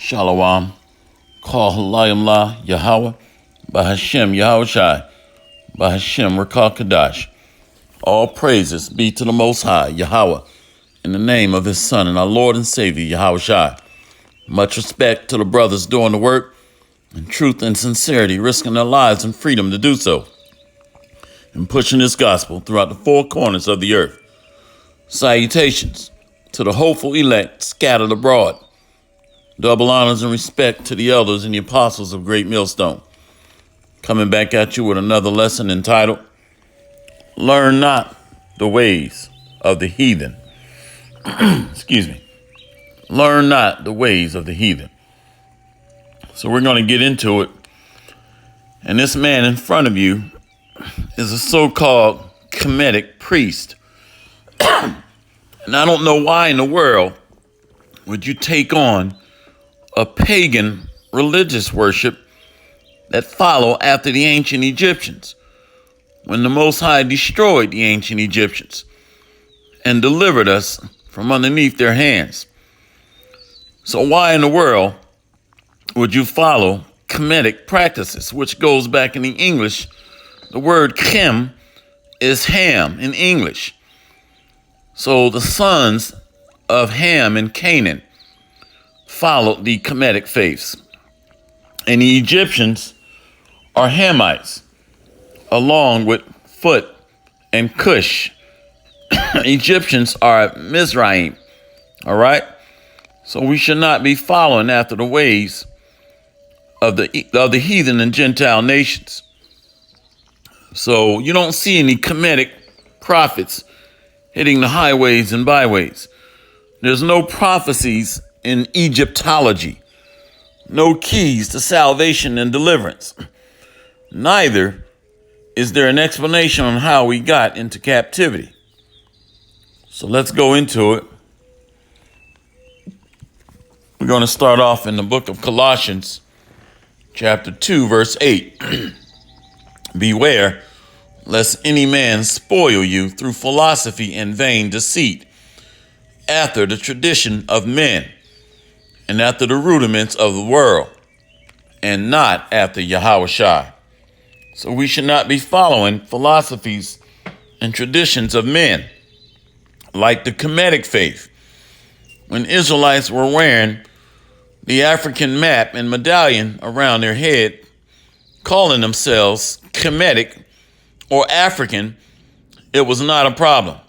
Shalom. Call Halayim La Yahweh, Bahashem Yahushai, Bahashem Rakal Kadash. All praises be to the Most High, Yahweh, in the name of His Son and our Lord and Savior, Yahushai. Much respect to the brothers doing the work in truth and sincerity, risking their lives and freedom to do so, and pushing this gospel throughout the four corners of the earth. Salutations to the hopeful elect scattered abroad. Double honors and respect to the elders and the apostles of Great Millstone. Coming back at you with another lesson entitled, Learn Not the Ways of the Heathen. Excuse me. Learn not the ways of the heathen. So we're going to get into it. And this man in front of you is a so-called Kemetic priest. And I don't know why in the world would you take on a pagan religious worship that follow after the ancient Egyptians, when the Most High destroyed the ancient Egyptians and delivered us from underneath their hands. So why in the world would you follow Kemetic practices, which goes back in the English? The word Chem is Ham in English. So the sons of Ham and Canaan followed the Kemetic faiths. And the Egyptians are Hamites, along with Phut and Cush. Egyptians are Mizraim, all right? So we should not be following after the ways of the heathen and Gentile nations. So you don't see any Kemetic prophets hitting the highways and byways. There's no prophecies in Egyptology, no keys to salvation and deliverance. Neither is there an explanation on how we got into captivity. So let's go into it. We're going to start off in the book of Colossians, chapter 2, verse 8. Beware, lest any man spoil you through philosophy and vain deceit, after the tradition of men, and after the rudiments of the world, and not after Yahushua. So we should not be following philosophies and traditions of men, like the Kemetic faith. When Israelites were wearing the African map and medallion around their head, calling themselves Kemetic or African, it was not a problem.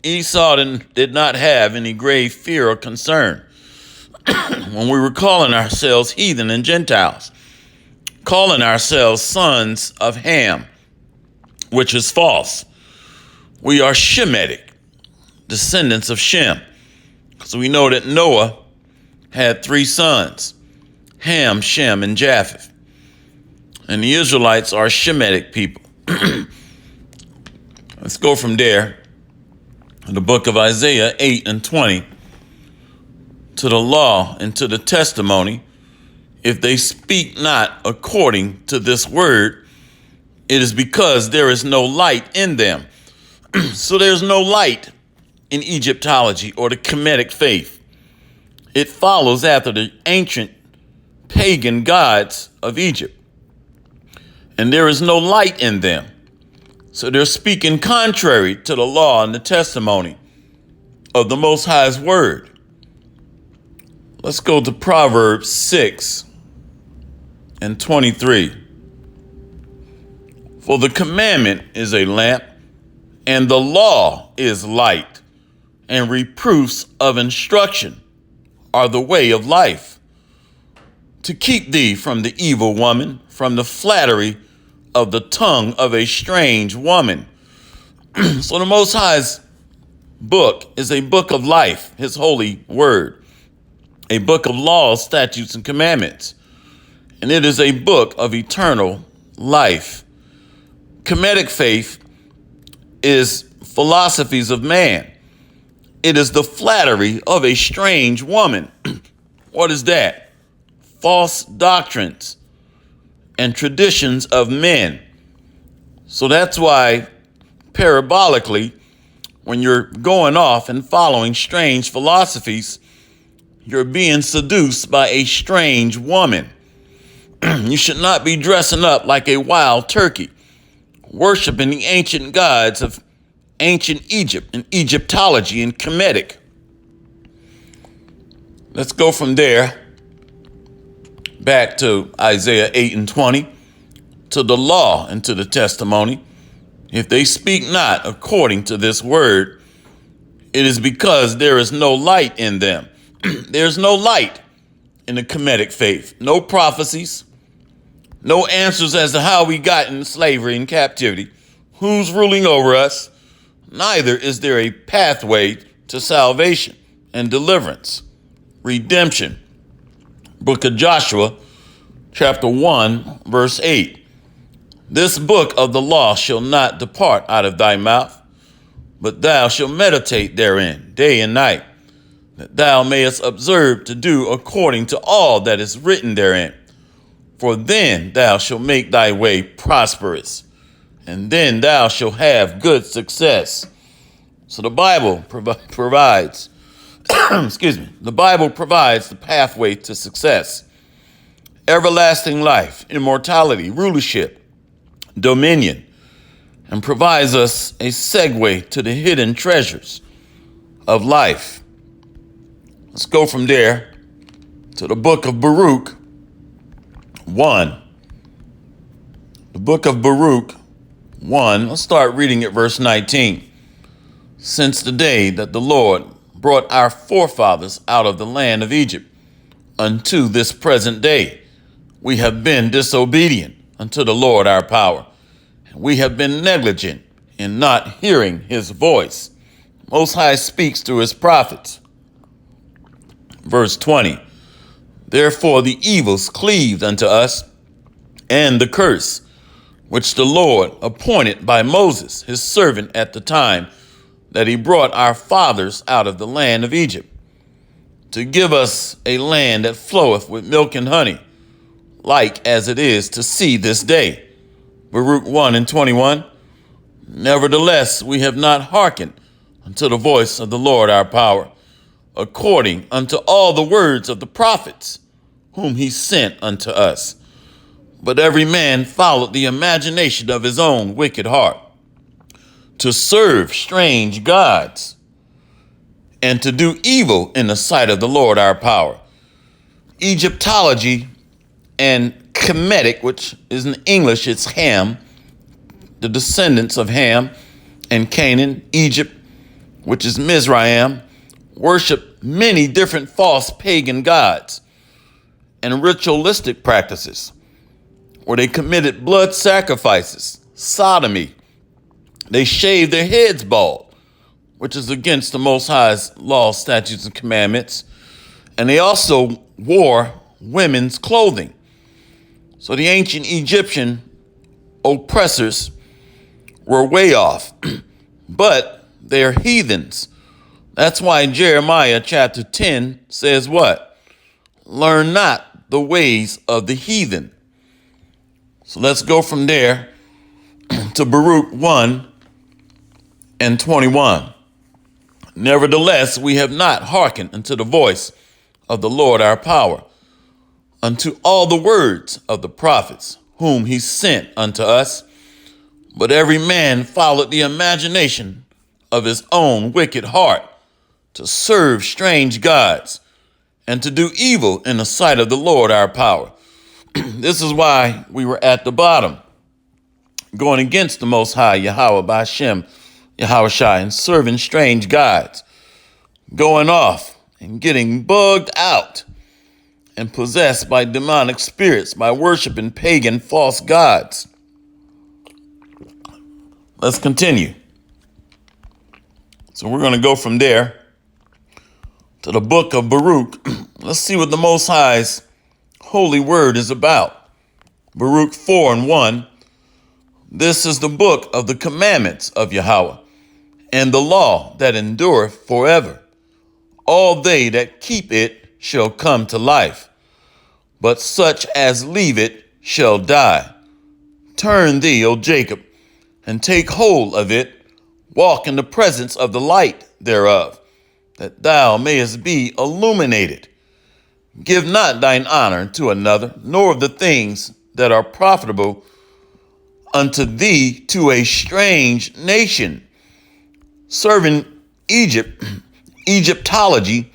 Esau did not have any grave fear or concern when we were calling ourselves heathen and Gentiles, calling ourselves sons of Ham, which is false. We are Shemitic, descendants of Shem. So we know that Noah had three sons, Ham, Shem, and Japheth. And the Israelites are Shemitic people. Let's go from there to the book of Isaiah 8 and 20. To the law and to the testimony, if they speak not according to this word, it is because there is no light in them. So there's no light in Egyptology or the Kemetic faith. It follows after the ancient pagan gods of Egypt. And there is no light in them. So they're speaking contrary to the law and the testimony of the Most High's word. Let's go to Proverbs 6 and 23. For the commandment is a lamp, and the law is light, and reproofs of instruction are the way of life, to keep thee from the evil woman, from the flattery of the tongue of a strange woman. So the Most High's book is a book of life, his holy word, a book of laws, statutes, and commandments. And it is a book of eternal life. Kemetic faith is philosophies of man. It is the flattery of a strange woman. What is that? False doctrines and traditions of men. So that's why, parabolically, when you're going off and following strange philosophies, you're being seduced by a strange woman. You should not be dressing up like a wild turkey, worshiping the ancient gods of ancient Egypt and Egyptology and Kemetic. Let's go from there back to Isaiah 8 and 20, to the law and to the testimony. If they speak not according to this word, it is because there is no light in them. There's no light in the Kemetic faith. No prophecies, no answers as to how we got in slavery and captivity, who's ruling over us. Neither is there a pathway to salvation and deliverance, redemption. Book of Joshua, chapter 1, verse 8. This book of the law shall not depart out of thy mouth, but thou shalt meditate therein day and night, that thou mayest observe to do according to all that is written therein. For then thou shalt make thy way prosperous, and then thou shalt have good success. So the Bible provides, the Bible provides the pathway to success, everlasting life, immortality, rulership, dominion, and provides us a segue to the hidden treasures of life. Let's go from there to the book of Baruch 1. The book of Baruch 1, let's start reading at verse 19. Since the day that the Lord brought our forefathers out of the land of Egypt unto this present day, we have been disobedient unto the Lord our power. We have been negligent in not hearing his voice. Most High speaks through his prophets. Verse 20, therefore the evils cleaved unto us, and the curse, which the Lord appointed by Moses, his servant, at the time that he brought our fathers out of the land of Egypt, to give us a land that floweth with milk and honey, like as it is to see this day. Baruch 1 and 21, nevertheless we have not hearkened unto the voice of the Lord our power, according unto all the words of the prophets, whom he sent unto us. But every man followed the imagination of his own wicked heart, to serve strange gods, and to do evil in the sight of the Lord our power. Egyptology and Kemetic, which is in English, it's Ham, the descendants of Ham and Canaan, Egypt, which is Mizraim, worship many different false pagan gods and ritualistic practices, where they committed blood sacrifices, sodomy. They shaved their heads bald, which is against the Most High's laws, statutes, and commandments. And they also wore women's clothing. So the ancient Egyptian oppressors were way off, but they're heathens. That's why Jeremiah chapter 10 says what? Learn not the ways of the heathen. So let's go from there to Baruch 1 and 21. Nevertheless, we have not hearkened unto the voice of the Lord our power, unto all the words of the prophets, whom he sent unto us. But every man followed the imagination of his own wicked heart, to serve strange gods, and to do evil in the sight of the Lord our power. This is why we were at the bottom, going against the Most High, Yahweh, Ba'ashem, Yahushai, and serving strange gods, going off and getting bugged out and possessed by demonic spirits, by worshiping pagan false gods. Let's continue. So we're going to go from there to the book of Baruch. Let's see what the Most High's holy word is about. Baruch 4 and 1. This is the book of the commandments of Yahweh, and the law that endureth forever. All they that keep it shall come to life, but such as leave it shall die. Turn thee, O Jacob, and take hold of it. Walk in the presence of the light thereof, that thou mayest be illuminated. Give not thine honor to another, nor of the things that are profitable unto thee to a strange nation. Serving Egyptology,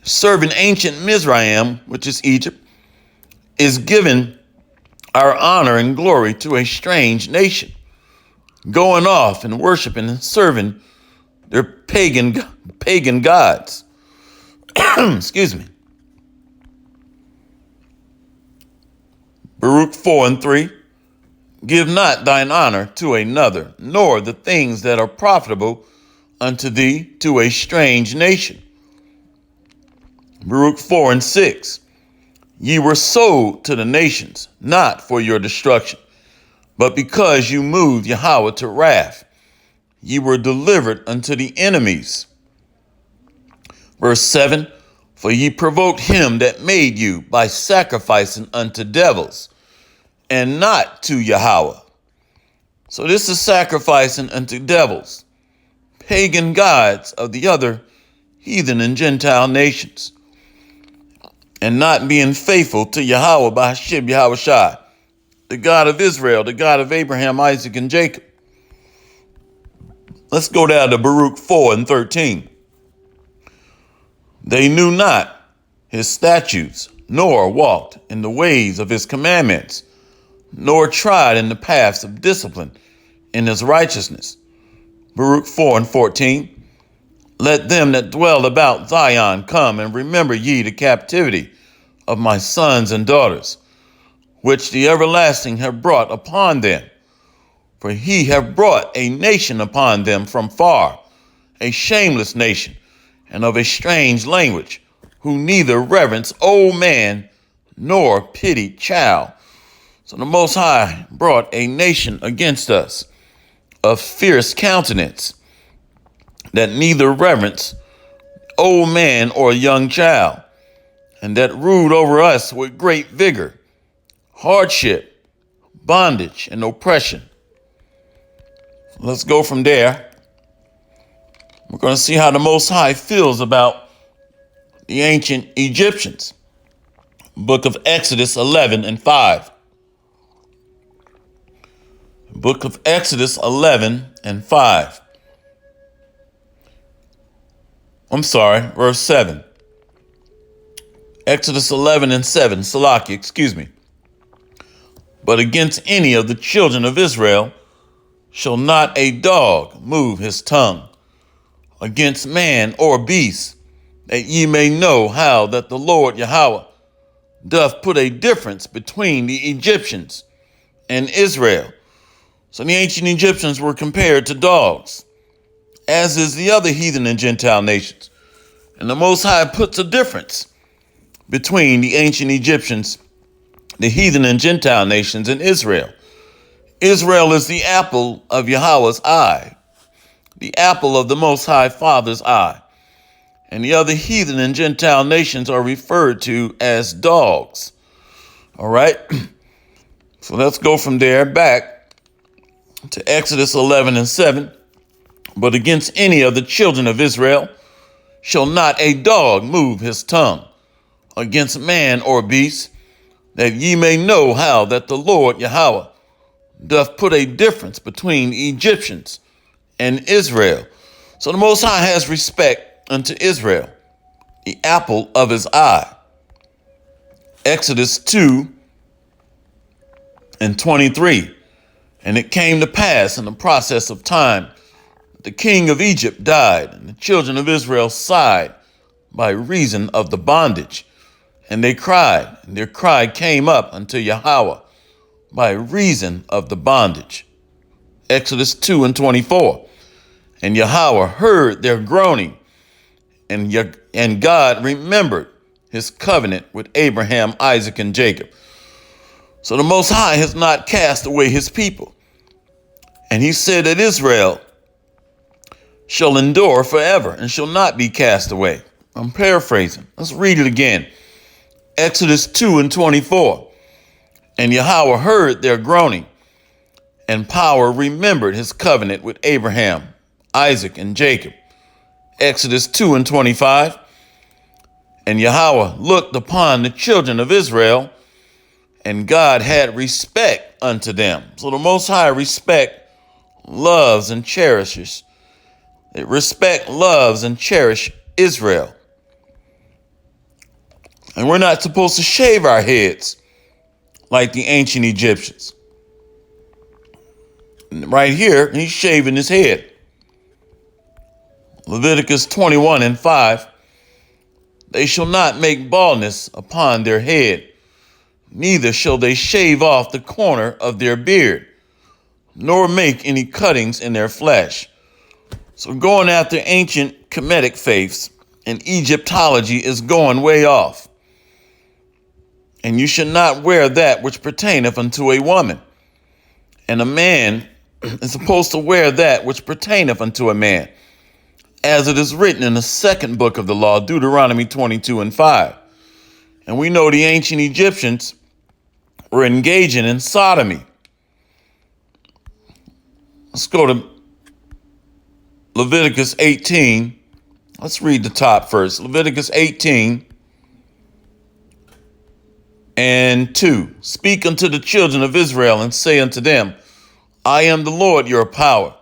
serving ancient Mizraim, which is Egypt, is giving our honor and glory to a strange nation, going off and worshiping and serving their pagan gods. Excuse me. Baruch 4:3. Give not thine honor to another, nor the things that are profitable unto thee to a strange nation. Baruch 4:6. Ye were sold to the nations, not for your destruction, but because you moved Yahweh to wrath. Ye were delivered unto the enemies. Verse 7. For ye provoked him that made you by sacrificing unto devils, and not to Yahweh. So this is sacrificing unto devils, pagan gods of the other heathen and Gentile nations, and not being faithful to Yahweh by Hashem Yahushai, the God of Israel, the God of Abraham, Isaac, and Jacob. Let's go down to Baruch 4:13. They knew not his statutes, nor walked in the ways of his commandments, nor tried in the paths of discipline in his righteousness. Baruch 4:14. Let them that dwell about Zion come and remember ye the captivity of my sons and daughters, which the everlasting have brought upon them. For he have brought a nation upon them from far, a shameless nation, and of a strange language, who neither reverence old man nor pity child. So the Most High brought a nation against us of fierce countenance, that neither reverence old man or young child, and that ruled over us with great vigor, hardship, bondage, and oppression. Let's go from there. We're going to see how the Most High feels about the ancient Egyptians. Book of Exodus 11:5. Book of Exodus 11:5. Verse 7. Exodus 11:7. Salaki, excuse me. But against any of the children of Israel shall not a dog move his tongue against man or beast, that ye may know how that the Lord Yahweh doth put a difference between the Egyptians and Israel. So the ancient Egyptians were compared to dogs, as is the other heathen and Gentile nations. And the Most High puts a difference between the ancient Egyptians, the heathen and Gentile nations, and Israel. Israel is the apple of Yahweh's eye, the apple of the Most High Father's eye. And the other heathen and Gentile nations are referred to as dogs. All right. So let's go from there back to Exodus 11:7. But against any of the children of Israel shall not a dog move his tongue against man or beast, that ye may know how that the Lord Yahweh doth put a difference between the Egyptians and Israel. So the Most High has respect unto Israel, the apple of his eye. Exodus 2:23. And it came to pass in the process of time, the king of Egypt died, and the children of Israel sighed by reason of the bondage. And they cried, and their cry came up unto Yahweh by reason of the bondage. Exodus 2:24. And Yahweh heard their groaning, and God remembered his covenant with Abraham, Isaac, and Jacob. So the Most High has not cast away his people. And he said that Israel shall endure forever and shall not be cast away. I'm paraphrasing. Let's read it again. Exodus 2:24. And Yahweh heard their groaning, and power remembered his covenant with Abraham, Isaac, and Jacob. Exodus 2:25. And Yahweh looked upon the children of Israel, and God had respect unto them. So the Most High loves, and cherishes. Respect, loves, and cherish Israel. And we're not supposed to shave our heads like the ancient Egyptians. And right here, he's shaving his head. Leviticus 21:5. They shall not make baldness upon their head, neither shall they shave off the corner of their beard, nor make any cuttings in their flesh. So going after ancient Kemetic faiths and Egyptology is going way off. And you should not wear that which pertaineth unto a woman. And a man is supposed to wear that which pertaineth unto a man, as it is written in the second book of the law, Deuteronomy 22:5. And we know the ancient Egyptians were engaging in sodomy. Let's go to Leviticus 18. Let's read the top first. Leviticus 18:2. Speak unto the children of Israel, and say unto them, I am the Lord your power.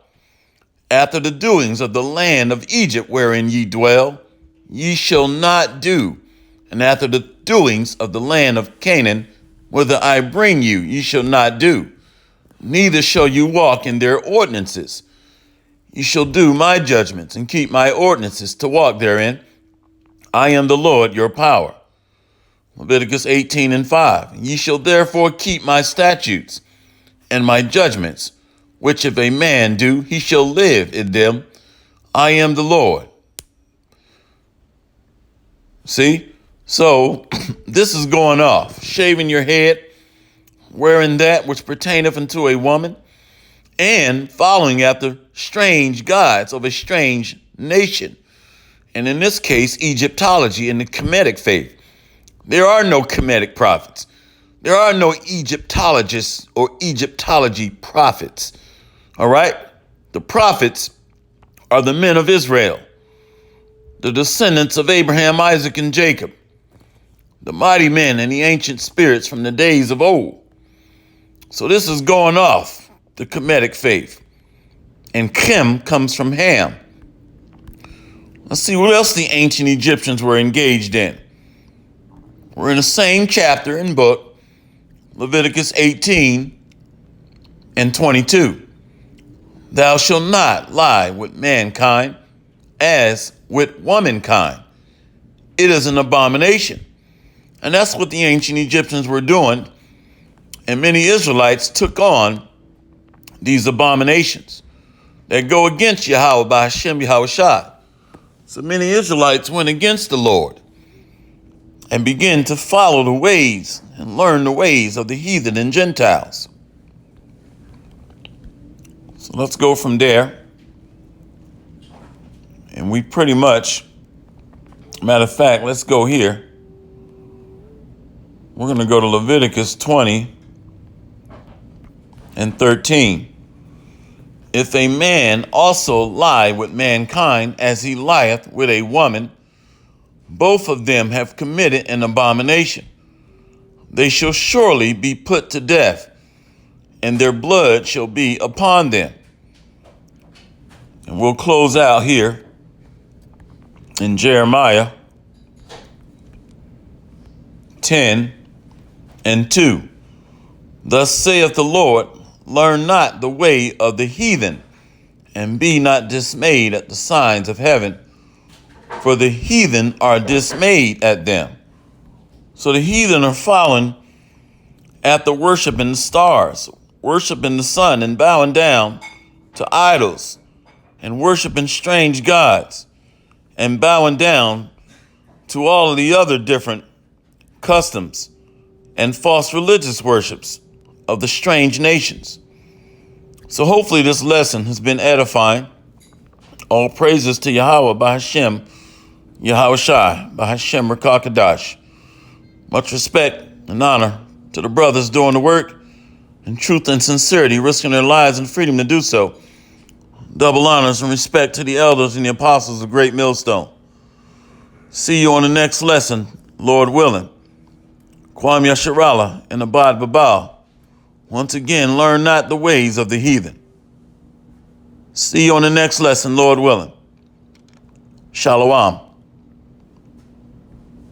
After the doings of the land of Egypt wherein ye dwell, ye shall not do. And after the doings of the land of Canaan, whither I bring you, ye shall not do. Neither shall you walk in their ordinances. Ye shall do my judgments and keep my ordinances to walk therein. I am the Lord your power. Leviticus 18:5. Ye shall therefore keep my statutes and my judgments, which if a man do, he shall live in them. I am the Lord. See? So this is going off. Shaving your head, wearing that which pertaineth unto a woman, and following after strange gods of a strange nation. And in this case, Egyptology and the Kemetic faith. There are no Kemetic prophets. There are no Egyptologists or Egyptology prophets. All right? The prophets are the men of Israel, the descendants of Abraham, Isaac, and Jacob, the mighty men and the ancient spirits from the days of old. So this is going off the Kemetic faith. And Chem comes from Ham. Let's see what else the ancient Egyptians were engaged in. We're in the same chapter and book, Leviticus 18:22. Thou shalt not lie with mankind as with womankind. It is an abomination. And that's what the ancient Egyptians were doing. And many Israelites took on these abominations that go against Yahweh by Hashem Yahweh Shai. So many Israelites went against the Lord and began to follow the ways and learn the ways of the heathen and Gentiles. So let's go from there. And we pretty much, matter of fact, let's go here. We're going to go to Leviticus 20:13. If a man also lie with mankind as he lieth with a woman, both of them have committed an abomination. They shall surely be put to death, and their blood shall be upon them. And we'll close out here in Jeremiah 10:2. Thus saith the Lord, learn not the way of the heathen, and be not dismayed at the signs of heaven, for the heathen are dismayed at them. So the heathen are following after worshiping the stars, worshiping the sun, and bowing down to idols, and worshiping strange gods, and bowing down to all of the other different customs and false religious worships of the strange nations. So hopefully this lesson has been edifying. All praises to Yahweh by Hashem, Yahweh Shai, by Hashem Rakakadash. Much respect and honor to the brothers doing the work in truth and sincerity, risking their lives and freedom to do so. Double honors and respect to the elders and the apostles of Great Millstone. See you on the next lesson, Lord willing. Kwam Yasharala and Abad Babal. Once again, learn not the ways of the heathen. See you on the next lesson, Lord willing. Shalom.